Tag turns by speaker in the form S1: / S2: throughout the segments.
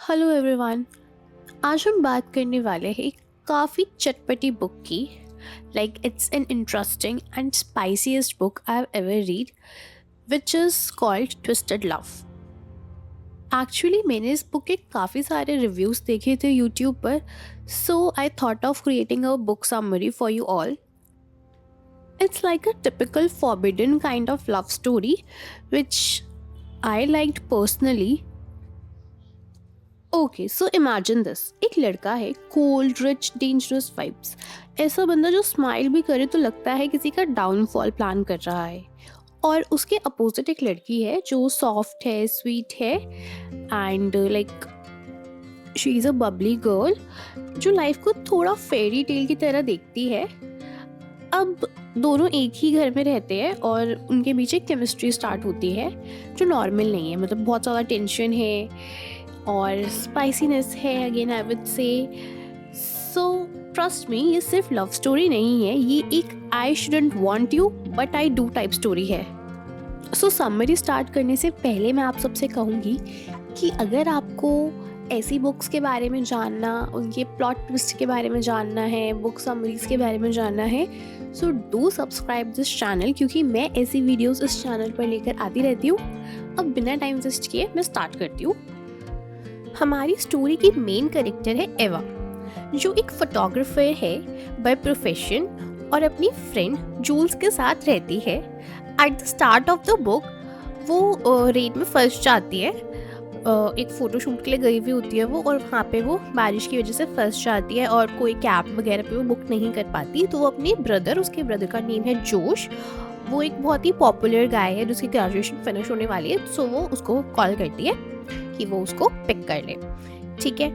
S1: Hello everyone. आज हम बात करने वाले हैं एक काफ़ी चटपटी बुक की। It's an interesting and spiciest book I have ever read, which is called twisted love. Actually मैंने इस बुक के काफ़ी सारे रिव्यूज़ देखे थे यूट्यूब पर, so I thought of creating a book summary for you all. It's like a typical forbidden kind of love story, which I liked personally. Okay, so imagine this. एक लड़का है, cold rich dangerous vibes. ऐसा बंदा जो smile भी करे तो लगता है किसी का डाउनफॉल प्लान कर रहा है. और उसके अपोजिट एक लड़की है जो सॉफ्ट है, स्वीट है, and she is a bubbly girl जो लाइफ को थोड़ा फेरी टेल की तरह देखती है. अब दोनों एक ही घर में रहते हैं और उनके बीच एक केमिस्ट्री स्टार्ट होती है जो नॉर्मल नहीं है. मतलब बहुत ज़्यादा टेंशन है और स्पाइसीनेस है, again I would say. So trust me, ये सिर्फ लव स्टोरी नहीं है, ये एक I shouldn't want you but I do type story है. सो समरी स्टार्ट करने से पहले मैं आप सबसे कहूँगी कि अगर आपको ऐसी बुक्स के बारे में जानना, उनके प्लॉट ट्विस्ट के बारे में जानना है, बुक समरीज के बारे में जानना है, so do subscribe this channel, क्योंकि मैं ऐसी वीडियोस इस चैनल पर लेकर आती रहती हूँ. अब बिना टाइम वेस्ट किए मैं स्टार्ट करती हूँ. हमारी स्टोरी की मेन कैरेक्टर है एवा, जो एक फोटोग्राफर है बाय प्रोफेशन और अपनी फ्रेंड जूल्स के साथ रहती है. At the start of the book वो रेन में फंस जाती है. एक फ़ोटोशूट के लिए गई हुई होती है वो, और वहाँ पे वो बारिश की वजह से फंस जाती है और कोई कैब वगैरह पे वो बुक नहीं कर पाती. तो वो अपने ब्रदर, उसके ब्रदर का नेम है जोश, वो एक बहुत ही पॉपुलर गाय है जिसकी ग्रेजुएशन फिनिश होने वाली है. सो वो उसको कॉल करती है कि वो उसको पिक कर ले. ठीक है.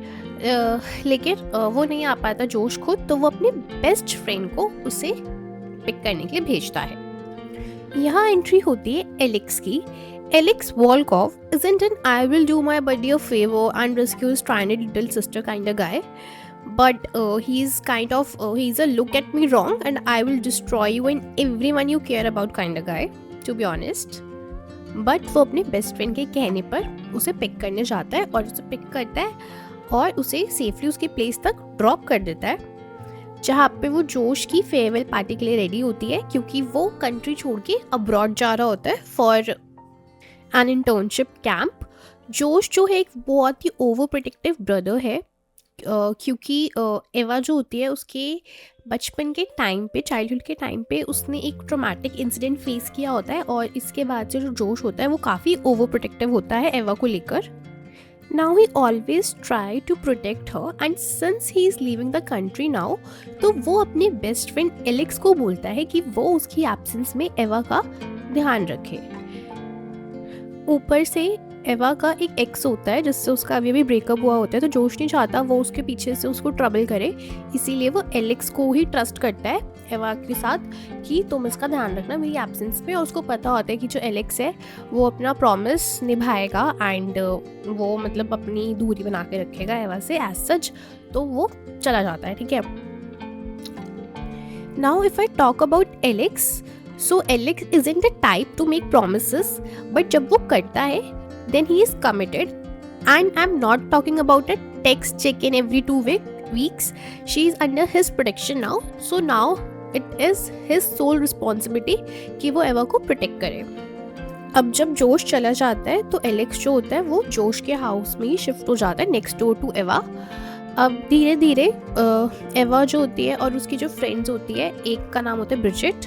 S1: लेकिन वो नहीं आ पाता जोश खुद, तो वो अपने बेस्ट फ्रेंड को उसे पिक करने के लिए भेजता है. यहाँ एंट्री होती है एलेक्स की. Alex Volkov isn't an I will do my buddy a favor and rescue his stranded little sister kind of guy, but he's a look at me wrong and I will destroy you and everyone you care about kind of guy, to be honest. But वो अपने best friend के कहने पर उसे pick करने जाता है और उसे पिक करता है और उसे सेफली उसके प्लेस तक ड्रॉप कर देता है, जहाँ पे वो जोश की फेयरवेल पार्टी के लिए रेडी होती है, क्योंकि वो कंट्री छोड़ के अब्रॉड जा रहा होता है फॉर एन इंटर्नशिप कैंप. जोश जो है एक बहुत ही ओवर प्रोटेक्टिव ब्रदर है, क्योंकि एवा जो होती है उसके बचपन के टाइम पे, चाइल्डहुड के टाइम पे उसने एक ट्रॉमेटिक इंसिडेंट फेस किया होता है, और इसके बाद से जो जोश होता है वो काफ़ी ओवर प्रोटेक्टिव होता है एवा को लेकर. Now he always try to protect her, and since he is leaving the country now, तो वो अपने बेस्ट फ्रेंड एलेक्स को बोलता है कि वो उसकी एब्सेंस में एवा का ध्यान रखे. ऊपर से एवा का एक एक्स होता है जिससे उसका अभी अभी ब्रेकअप हुआ होता है, तो जोश नहीं चाहता वो उसके पीछे से उसको ट्रबल करे, इसीलिए वो एलेक्स को ही ट्रस्ट करता है एवा के साथ कि तुम इसका ध्यान रखना मेरी एब्सेंस में. और उसको पता होता है कि जो एलेक्स है वो अपना प्रॉमिस निभाएगा एंड वो मतलब अपनी दूरी बना के रखेगा एवा से एज सच. तो वो चला जाता है. ठीक है. Now if I talk about Alex, so Alex isn't the type two make promises, but जब वो करता है then he is committed, and I'm not talking about a text check-in every 2 weeks. She is under his protection now, so now it is his sole responsibility कि वो एवा को protect करे. अब जब जोश चला जाता है तो एलेक्स जो होता है वो जोश के हाउस में ही शिफ्ट हो जाता है नेक्स्ट डोर टू एवा. अब धीरे धीरे एवा जो होती है और उसकी जो फ्रेंड्स होती है, एक का नाम होता है ब्रिजिट,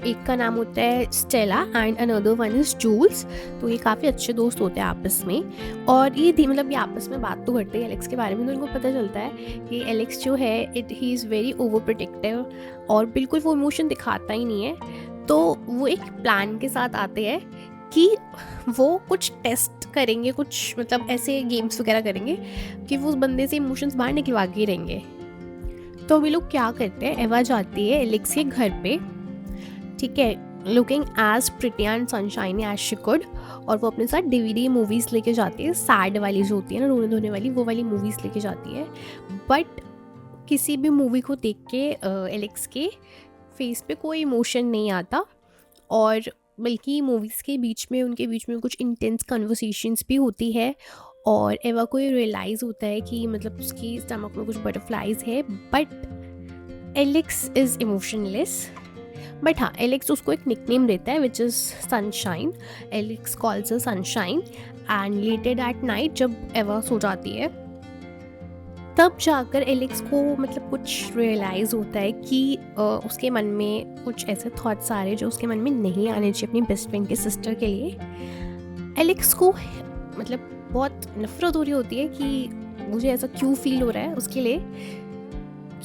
S1: एक का नाम होता है Stella, and another one is Jules. तो ये काफ़ी अच्छे दोस्त होते हैं आपस में, और ये मतलब ये आपस में बात तो करते हैं एलेक्स के बारे में. तो इनको पता चलता है कि एलेक्स जो है he is very over protective और बिल्कुल वो इमोशन दिखाता ही नहीं है. तो वो एक प्लान के साथ आते हैं कि वो कुछ टेस्ट करेंगे, कुछ मतलब ऐसे गेम्स वगैरह करेंगे कि वो उस बंदे से इमोशंस बाहर निकलवा के रहेंगे. तो वे लोग क्या करते हैं, एवा जाती है एलेक्स के घर पे. ठीक है. Looking as pretty and sunshiny as she could, और वो अपने साथ DVD मूवीज़ लेके जाती है, सैड वाली जो होती है ना, रोने धोने वाली, वो वाली मूवीज़ लेके जाती है. बट किसी भी मूवी को देख के एलेक्स के फेस पे कोई इमोशन नहीं आता, और बल्कि मूवीज़ के बीच में उनके बीच में कुछ इंटेंस कन्वर्सेशंस भी होती है, और एवा को ये रियलाइज़ होता है कि मतलब उसकी स्टमक में कुछ बटरफ्लाइज है, but Alex is emotionless. But हाँ, एलेक्स उसको एक निकनेम देता है which is sunshine. Alex calls her sunshine. And later at night जब एवा सो जाती है तब जाकर एलेक्स को मतलब कुछ रियलाइज़ होता है कि उसके मन में कुछ ऐसे थॉट्स आ रहे हैं जो उसके मन में नहीं आने चाहिए अपनी बेस्ट फ्रेंड के सिस्टर के लिए। एलेक्स को मतलब बहुत नफरत हो रही होती है कि मुझे ऐसा क्यों फील हो रहा है उसके लिए,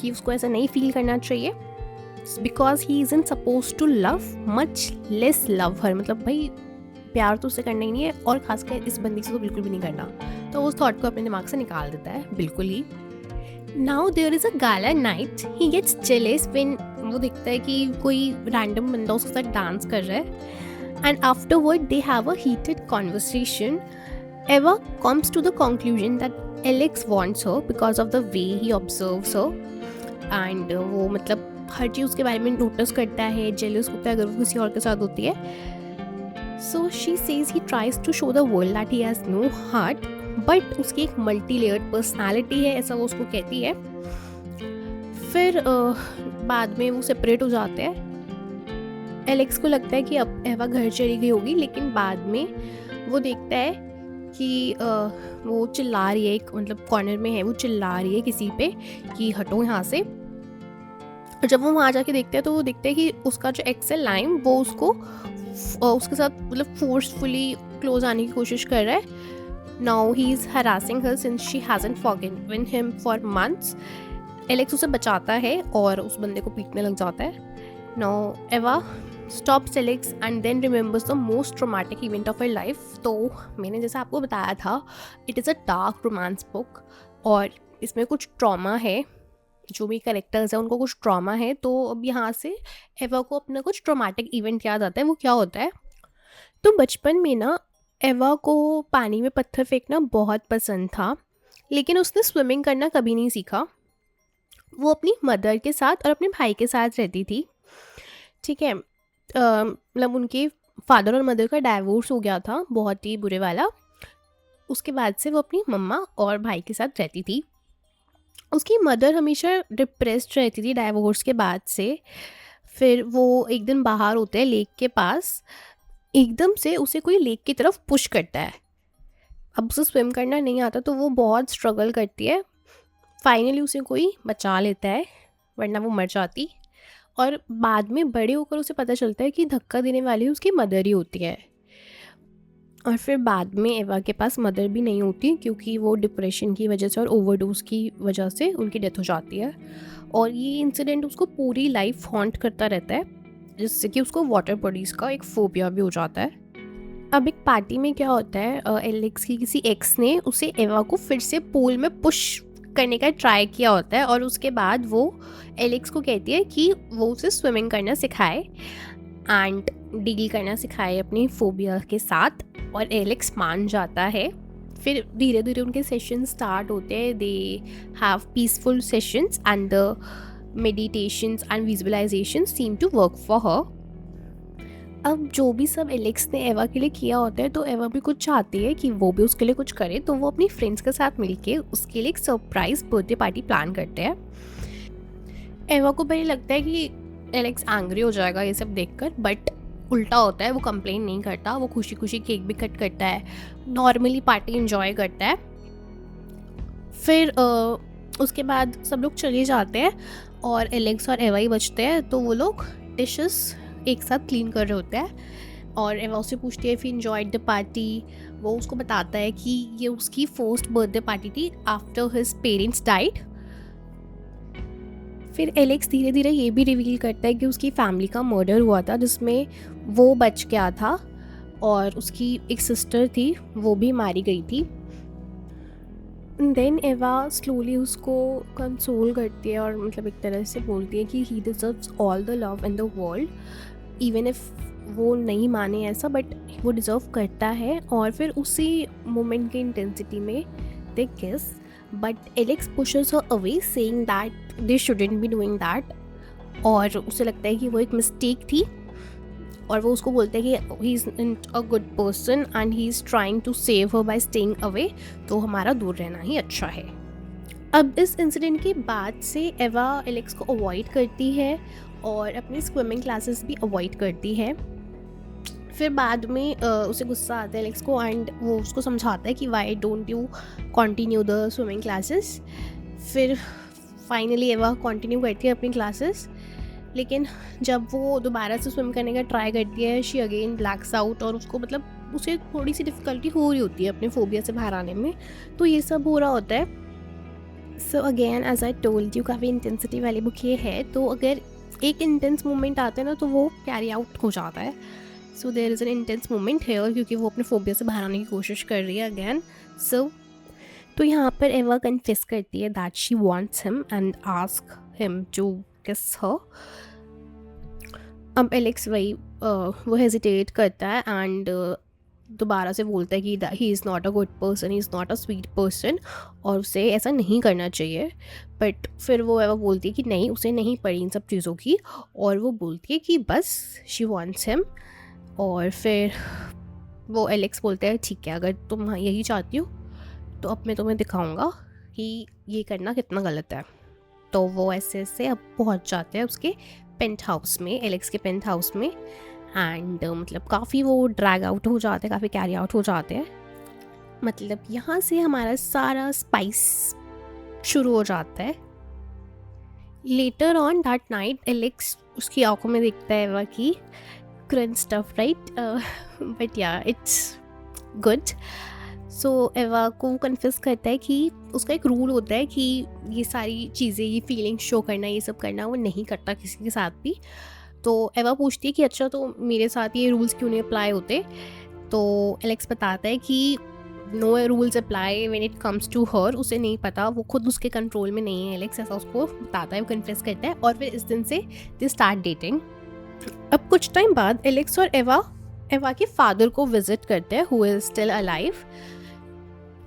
S1: कि उसको ऐसा नहीं फील करना चाहिए, because he isn't suppose to love much less love her. मतलब भाई प्यार तो उससे करना ही नहीं है, और खासकर इस बंदी से तो बिल्कुल भी नहीं करना। तो उस थॉट को अपने दिमाग से निकाल देता है बिल्कुल ही। Now there is a gala night, he gets jealous when वो देखता है कि कोई रैंडम बंदा उसके साथ डांस कर रहा है। And afterward they have a heated conversation. Ava comes to the conclusion that Alex wants her because of the way he observes her. And वो मतलब हर चीज़ उसके बारे में नोटिस करता है, जेलस होता है अगर वो किसी और के साथ होती है। So she says he tries to show the world that he has no heart, but उसकी एक मल्टी लेयर्ड पर्सनैलिटी है, ऐसा वो उसको कहती है। फिर बाद में वो सेपरेट हो जाते हैं। एलेक्स को लगता है कि अब एवा घर चली गई होगी, लेकिन बाद में वो देखता है कि वो चिल्ला रही है, एक मतलब कॉर्नर में है, वो चिल्ला रही है किसी पे कि हटो यहाँ से। और जब वो वहाँ जाके देखते हैं तो वो देखते हैं कि उसका जो एक्स है लाइम, वो उसको उसके साथ मतलब फोर्सफुली क्लोज आने की कोशिश कर रहा है। Now he is harassing her since she hasn't forgiven him for months. Alex उसे बचाता है और उस बंदे को पीटने लग जाता है। Now Ava stops Alex and then remembers the most traumatic event of her life. तो मैंने जैसा आपको बताया था, it is a dark romance book और इसमें कुछ ट्रॉमा है, जो भी कैरेक्टर्स हैं उनको कुछ ट्रॉमा है। तो अब यहाँ से एवा को अपना कुछ ट्रॉमेटिक इवेंट याद आता है। वो क्या होता है, तो बचपन में ना एवा को पानी में पत्थर फेंकना बहुत पसंद था, लेकिन उसने स्विमिंग करना कभी नहीं सीखा। वो अपनी मदर के साथ और अपने भाई के साथ रहती थी, ठीक है। मतलब उनके फादर और मदर का डाइवोर्स हो गया था, बहुत ही बुरे वाला। उसके बाद से वो अपनी मम्मा और भाई के साथ रहती थी। उसकी मदर हमेशा डिप्रेस्ड रहती थी डाइवोर्स के बाद से। फिर वो एक दिन बाहर होते हैं लेक के पास, एकदम से उसे कोई लेक की तरफ पुश करता है। अब उसे स्विम करना नहीं आता तो वो बहुत स्ट्रगल करती है। फाइनली उसे कोई बचा लेता है, वरना वो मर जाती। और बाद में बड़े होकर उसे पता चलता है कि धक्का देने वाली उसकी मदर ही होती है। और फिर बाद में एवा के पास मदर भी नहीं होती, क्योंकि वो डिप्रेशन की वजह से और ओवरडोज की वजह से उनकी डेथ हो जाती है। और ये इंसिडेंट उसको पूरी लाइफ हॉन्ट करता रहता है, जिससे कि उसको वाटर बॉडीज़ का एक फोबिया भी हो जाता है। अब एक पार्टी में क्या होता है, एलेक्स की किसी एक्स ने उसे एवा को फिर से पूल में पुश करने का ट्राई किया होता है, और उसके बाद वो एलेक्स को कहती है कि वो उसे स्विमिंग करना सिखाए एंड डील करना सिखाए अपनी फोबिया के साथ। और एलेक्स मान जाता है। फिर धीरे धीरे उनके सेशन स्टार्ट होते हैं। They have peaceful sessions and the meditations and visualizations seem to work for her. अब जो भी सब एलेक्स ने एवा के लिए किया होता है, तो एवा भी कुछ चाहती है कि वो भी उसके लिए कुछ करे। तो वो अपनी फ्रेंड्स के साथ मिलके उसके लिए एक सरप्राइज बर्थडे पार्टी प्लान करते हैं। एवा को पहले लगता है कि एलेक्स एंग्री हो जाएगा ये सब देखकर, बट उल्टा होता है। वो कंप्लेन नहीं करता, वो खुशी खुशी केक भी कट करता है, नॉर्मली पार्टी एंजॉय करता है। फिर उसके बाद सब लोग चले जाते हैं और एलेक्स और एवा ही बचते हैं। तो वो लोग डिशेस एक साथ क्लीन कर रहे होते हैं और एवा उससे पूछती है if you enjoyed the party। वो उसको बताता है कि ये उसकी फर्स्ट बर्थडे पार्टी थी आफ्टर हिज पेरेंट्स डाइड। फिर एलेक्स धीरे धीरे ये भी रिवील करता है कि उसकी फैमिली का मर्डर हुआ था, जिसमें वो बच गया था और उसकी एक सिस्टर थी, वो भी मारी गई थी। देन एवा स्लोली उसको कंसोल करती है और मतलब एक तरह से बोलती है कि ही deserves all the love in the world, even if वो नहीं माने ऐसा, बट वो डिज़र्व करता है। और फिर उसी मोमेंट की इंटेंसिटी में दे किस, but Alex pushes her away saying that they shouldn't be doing that. और उसे लगता है कि वो एक मिस्टेक थी। और वो उसको बोलते हैं कि he is not a good person and he is trying to save her by staying away, तो हमारा दूर रहना ही अच्छा है। अब इस इंसिडेंट के बाद से एवा एलेक्स को अवॉइड करती है और अपनी स्विमिंग क्लासेस भी अवॉइड करती है। फिर बाद में उसे गुस्सा आता है एलेक्स को एंड वो उसको समझाता है कि why don't you continue the swimming classes. फिर फाइनली एवा कंटिन्यू करती है अपनी क्लासेस, लेकिन जब वो दोबारा से स्विम करने का ट्राई करती है शी अगेन ब्लैक्स आउट और उसको मतलब उसे थोड़ी सी डिफ़िकल्टी हो रही होती है अपने फोबिया से बाहर आने में। तो ये सब हो रहा होता है। So again as I told you, काफ़ी इंटेंसिटी वाली बुक ये है, तो अगर एक इंटेंस मोमेंट आता है ना तो वो कैरी आउट हो जाता है। So there is an intense moment here, क्योंकि वो अपने फोबिया से बाहर आने की कोशिश कर रही है अगेन। सो तो यहाँ पर एवा कन्फेस करती है that she wants him and ask him to kiss her. अब एलेक्स वही वो हेजिटेट करता है एंड दोबारा से बोलता है कि he is not a good person, he is not a sweet person और उसे ऐसा नहीं करना चाहिए। बट फिर वो एवा बोलती है कि नहीं, उसे नहीं पड़ी इन सब चीज़ों की, और वो बोलती है कि बस शी वांट्स हिम। और फिर वो एलेक्स बोलते हैं ठीक है, अगर तुम यही चाहती हो तो अब मैं तुम्हें दिखाऊंगा कि ये करना कितना गलत है। तो वो ऐसे ऐसे अब पहुंच जाते हैं उसके पेंट हाउस में, एलेक्स के पेंट हाउस में, एंड मतलब काफ़ी वो ड्रैग आउट हो जाते हैं, काफ़ी कैरी आउट हो जाते हैं। मतलब यहाँ से हमारा सारा स्पाइस शुरू हो जाता है। Later on that night Alex उसकी आंखों में देखता है एवा की क्रंच स्टफ, राइट, बट या इट्स गुड। सो एवा को कन्फेस करता है कि उसका एक रूल होता है कि ये सारी चीज़ें, ये फीलिंग शो करना, ये सब करना वो नहीं करता किसी के साथ भी। तो एवा पूछती है कि अच्छा तो मेरे साथ ये रूल्स क्यों नहीं अप्लाई होते। तो एलेक्स बताता है कि no rules apply when it comes to her, उसे नहीं पता, वो खुद उसके कंट्रोल में नहीं है एलेक्स, ऐसा उसको बताता है, वो कन्फेस करता है। और फिर इस दिन से दे स्टार्ट डेटिंग। अब कुछ टाइम बाद एलेक्स और एवा के फादर को विजिट करते हैं who is still alive,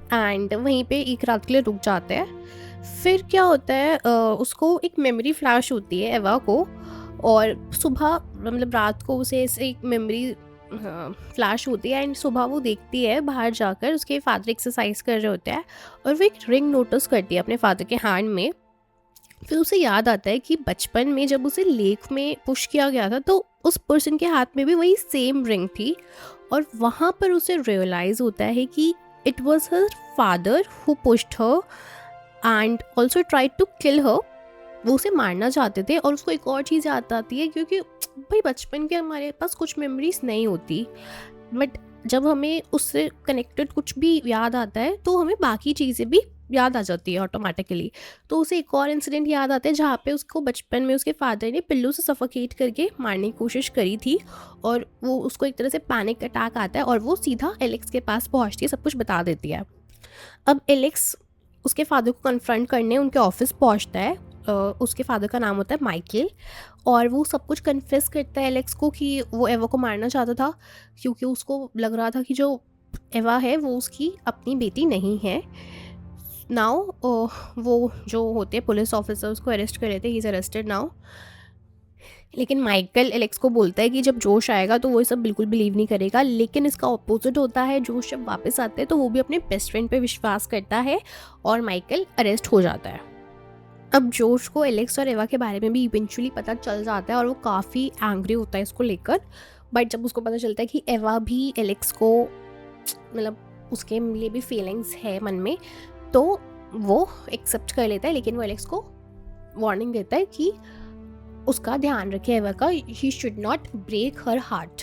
S1: and वहीं पे एक रात के लिए रुक जाते हैं। फिर क्या होता है, उसको एक मेमोरी फ्लैश होती है एवा को, और सुबह मतलब रात को उसे ऐसे एक मेमोरी फ्लैश होती है एंड सुबह वो देखती है बाहर जाकर उसके फादर एक्सरसाइज कर रहे होते हैं और वो एक रिंग नोटिस करती है अपने फादर के हैंड में। फिर उसे याद आता है कि बचपन में जब उसे लेक में पुश किया गया था तो उस पर्सन के हाथ में भी वही सेम रिंग थी, और वहाँ पर उसे रियलाइज़ होता है कि it was her father who pushed her and also tried to kill her. वो उसे मारना चाहते थे। और उसको एक और चीज़ याद आती है, क्योंकि भाई बचपन के हमारे पास कुछ मेमोरीज नहीं होती, बट जब हमें उससे कनेक्टेड कुछ भी याद आता है तो हमें बाकी चीज़ें भी याद आ जाती है ऑटोमेटिकली। तो उसे एक और इंसिडेंट याद आता है जहाँ पे उसको बचपन में उसके फादर ने पिल्लू से सफोकेट करके मारने की कोशिश करी थी, और वो उसको एक तरह से पैनिक अटैक आता है और वो सीधा एलेक्स के पास पहुँचती है, सब कुछ बता देती है। अब एलेक्स उसके फादर को कन्फ्रंट करने उनके ऑफिस पहुँचता है। उसके फादर का नाम होता है माइकल, और वो सब कुछ कन्फेस करता है एलेक्स को कि वो एवा को मारना चाहता था, क्योंकि उसको लग रहा था कि जो एवा है वो उसकी अपनी बेटी नहीं है। नाउ वो जो होते हैं पुलिस ऑफिसर उसको अरेस्ट कर लेते हैं, ही इज़ अरेस्टेड नाउ। लेकिन माइकल एलेक्स को बोलता है कि जब जोश आएगा तो वो ये सब बिल्कुल बिलीव नहीं करेगा, लेकिन इसका ऑपोजिट होता है। जोश जब वापस आते हैं तो वो भी अपने बेस्ट फ्रेंड पे विश्वास करता है और माइकल अरेस्ट हो जाता है। अब जोश को एलेक्स और एवा के बारे में भी इवेंचुअली पता चल जाता है और वो काफ़ी एंग्री होता है इसको लेकर। बट जब उसको पता चलता है कि एवा भी एलेक्स को मतलब उसके लिए भी फीलिंग्स है मन में, तो वो एक्सेप्ट कर लेता है। लेकिन वो एलेक्स को वार्निंग देता है कि उसका ध्यान रखे एवा का, he should not break her heart.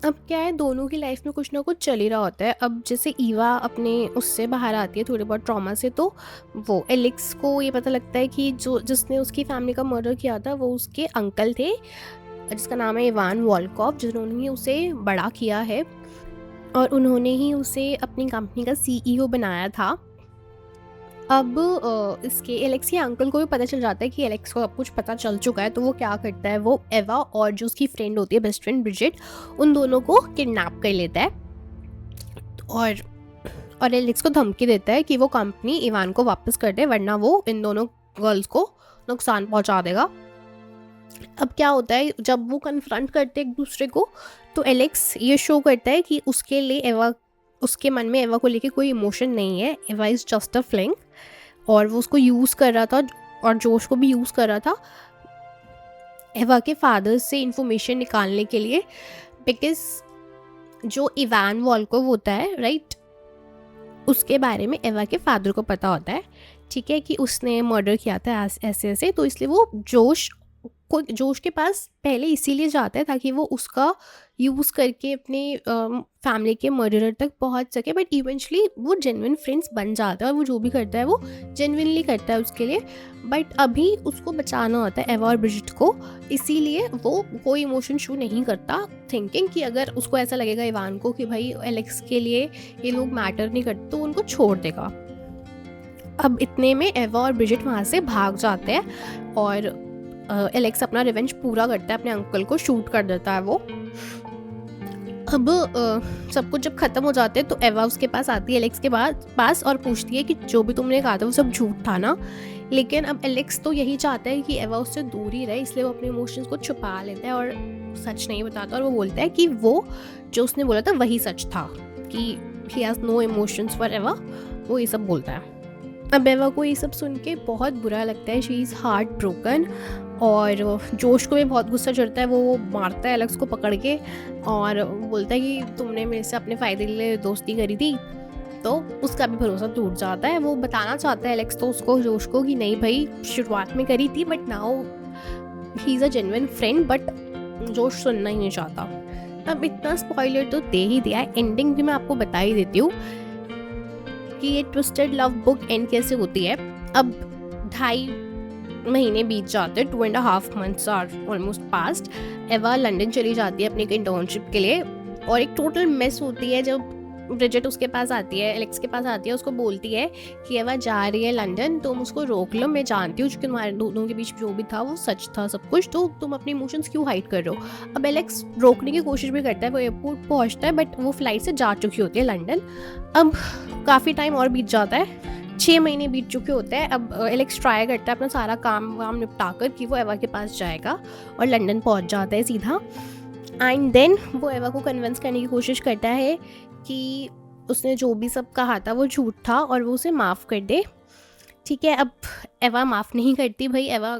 S1: अब क्या है, दोनों की लाइफ में कुछ ना कुछ चल ही रहा होता है। अब जैसे ईवा अपने उससे बाहर आती है थोड़ी बहुत ट्रॉमा से, तो वो एलेक्स को ये पता लगता है कि जिसने उसकी फैमिली का मर्डर किया था वो उसके अंकल थे, जिसका नाम है इवान वॉल्कॉफ, जिन्होंने ही उसे बड़ा किया है और उन्होंने ही उसे अपनी कंपनी का सीईओ बनाया था। अब इसके एलेक्स के अंकल को भी पता चल जाता है कि एलेक्स को अब कुछ पता चल चुका है, तो वो क्या करता है, वो एवा और जो उसकी फ्रेंड होती है बेस्ट फ्रेंड ब्रिजिट, उन दोनों को किडनैप कर लेता है और एलेक्स को धमकी देता है कि वो कंपनी इवान को वापस कर दे, वरना वो इन दोनों गर्ल्स को नुकसान पहुंचा देगा। अब क्या होता है जब वो कन्फ्रंट करते हैं एक दूसरे को, तो एलेक्स ये शो करता है कि उसके लिए एवा, उसके मन में एवा को लेके कोई इमोशन नहीं है, एवा इज़ जस्ट अ फ्लिंग, और वो उसको यूज़ कर रहा था और जोश को भी यूज़ कर रहा था एवा के फादर से इंफॉर्मेशन निकालने के लिए। बिकॉज जो इवान वॉल्कोव होता है राइट, उसके बारे में एवा के फादर को पता होता है, ठीक है, कि उसने मर्डर किया था ऐसे ऐसे, तो इसलिए वो जोश के पास पहले इसीलिए जाता है ताकि वो उसका यूज़ करके अपने फैमिली के मर्डरर तक पहुंच सके। बट इवेंचुअली वो जेन्युइन फ्रेंड्स बन जाता है और वो जो भी करता है वो जेन्युइनली करता है उसके लिए। बट अभी उसको बचाना होता है एवा और ब्रिजिट को, इसीलिए वो कोई इमोशन शो नहीं करता, थिंकिंग कि अगर उसको ऐसा लगेगा इवान को कि भाई एलेक्स के लिए ये लोग मैटर नहीं करते तो उनको छोड़ देगा। अब इतने में एवा और ब्रिजिट वहाँ से भाग जाते हैं और एलेक्स अपना रिवेंज पूरा करता है, अपने अंकल को शूट कर देता है वो। अब सब कुछ जब खत्म हो जाते हैं तो एवा उसके पास आती है एलेक्स के पास और पूछती है कि जो भी तुमने कहा था वो सब झूठ था ना। लेकिन अब एलेक्स तो यही चाहता है कि एवा उससे दूर ही रहे, इसलिए वो अपने इमोशंस को छुपा लेता है और सच नहीं बताता, और वो बोलता है कि वो जो उसने बोला था वही सच था, कि he has no emotions for Ava, वो ये सब बोलता है। अब एवा को ये सब सुन के बहुत बुरा लगता है, शी इज़ हार्ट ब्रोकन, और जोश को भी बहुत गुस्सा चढ़ता है, वो मारता है एलेक्स को पकड़ के और बोलता है कि तुमने मेरे से अपने फ़ायदे के लिए दोस्ती करी थी। तो उसका भी भरोसा टूट जाता है, वो बताना चाहता है एलेक्स तो उसको जोश को कि नहीं भाई शुरुआत में करी थी, but now he is a genuine friend, but जोश सुनना ही नहीं चाहता। अब इतना स्पॉइलर तो दे ही दिया है, एंडिंग भी मैं आपको बता ही देती हूँ कि ये ट्विस्टेड लव बुक एंड कैसे होती है। अब 2.5 महीने बीत जाते हैं, 2.5 months आर ऑलमोस्ट पास्ट। एवा लंदन चली जाती है अपनी इंटर्नशिप के लिए और एक टोटल मिस होती है जब ब्रिजिट उसके पास आती है, एलेक्स के पास आती है, उसको बोलती है कि एवा जा रही है लंदन, तुम उसको रोक लो, मैं जानती हूँ कि तुम्हारे दोनों के बीच जो भी था वो सच था सब कुछ, तो तुम अपने इमोशंस क्यों हाइड कर रहे हो। अब एलेक्स रोकने की कोशिश भी करता है, वो एयरपोर्ट पहुँचता है बट वो फ्लाइट से जा चुकी होती है लंदन। अब काफ़ी टाइम और बीत जाता है, 6 महीने बीत चुके होते हैं। अब एलेक्स ट्राई करता है अपना सारा काम वाम निपटा कर कि वो एवा के पास जाएगा और लंदन पहुंच जाता है सीधा। एंड देन वो एवा को कन्विंस करने की कोशिश करता है कि उसने जो भी सब कहा था वो झूठ था और वो उसे माफ़ कर दे, ठीक है। अब एवा माफ़ नहीं करती, भाई एवा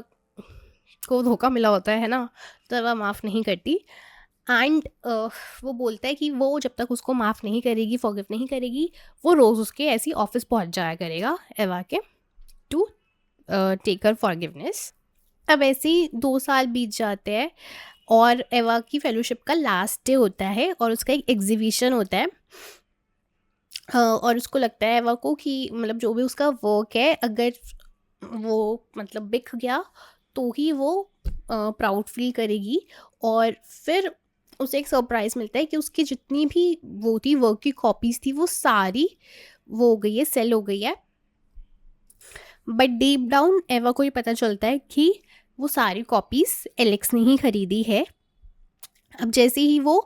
S1: को धोखा मिला होता है ना, तो एवा माफ़ नहीं करती। एंड वो बोलता है कि वो जब तक उसको माफ़ नहीं करेगी, फॉरगिव नहीं करेगी, वो रोज़ उसके ऐसी ऑफिस पहुंच जाया करेगा एवा के, टू टेक हर फॉरगिवनेस। अब ऐसे ही 2 साल बीत जाते हैं और एवा की फेलोशिप का लास्ट डे होता है और उसका एक एग्जीबिशन होता है। और उसको लगता है एवा को कि मतलब जो भी उसका वर्क है अगर वो मतलब बिक गया तो ही वो प्राउड फील करेगी। और फिर उसे एक सरप्राइज़ मिलता है कि उसकी जितनी भी वो थी वर्क की कॉपीज़ थी वो सारी वो हो गई है, सेल हो गई है। बट डीप डाउन एवा को ये पता चलता है कि वो सारी कॉपीज़ एलेक्स ने ही खरीदी है। अब जैसे ही वो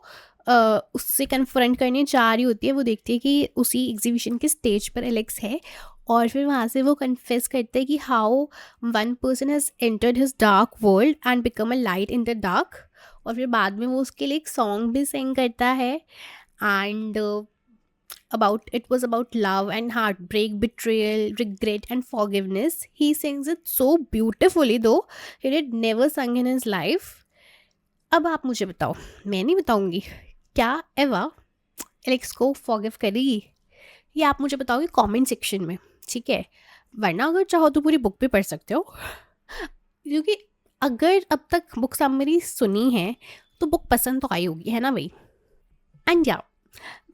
S1: उससे कन्फ्रंट करने जा रही होती है, वो देखती है कि उसी एग्जीबिशन के स्टेज पर एलेक्स है और फिर वहाँ से वो कन्फेस करते हैं कि how one person has entered his dark world and become a light in the dark. और फिर बाद में वो उसके लिए एक सॉन्ग भी सिंग करता है and about it was about love and heartbreak, betrayal, regret and forgiveness. He sings it so beautifully though he had never sung in his life. अब आप मुझे बताओ, मैं नहीं बताऊंगी, क्या एवा एलेक्स को फॉरगिव करेगी? ये आप मुझे बताओगे कमेंट सेक्शन में, ठीक है। वरना अगर चाहो तो पूरी बुक भी पढ़ सकते हो क्योंकि अगर अब तक बुक समरी सुनी है तो बुक पसंद तो आई होगी, है ना भाई। एंड या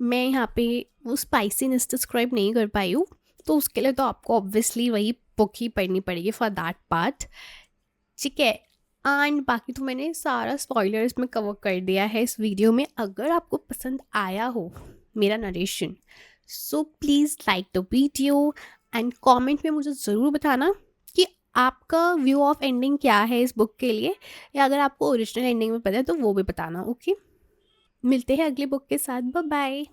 S1: मैं यहाँ पे वो स्पाइसीनेस डिस्क्राइब नहीं कर पाई हूँ, तो उसके लिए तो आपको ऑब्वियसली वही बुक ही पढ़नी पड़ेगी फॉर दैट पार्ट, ठीक है। एंड बाकी तो मैंने सारा स्पॉयलर्स में कवर कर दिया है इस वीडियो में। अगर आपको पसंद आया हो मेरा narration, so please like the video and comment में मुझे ज़रूर बताना कि आपका व्यू ऑफ एंडिंग क्या है इस बुक के लिए, या अगर आपको ओरिजिनल एंडिंग में पता है तो वो भी बताना, ओके। मिलते हैं अगली बुक के साथ, बाय बाय।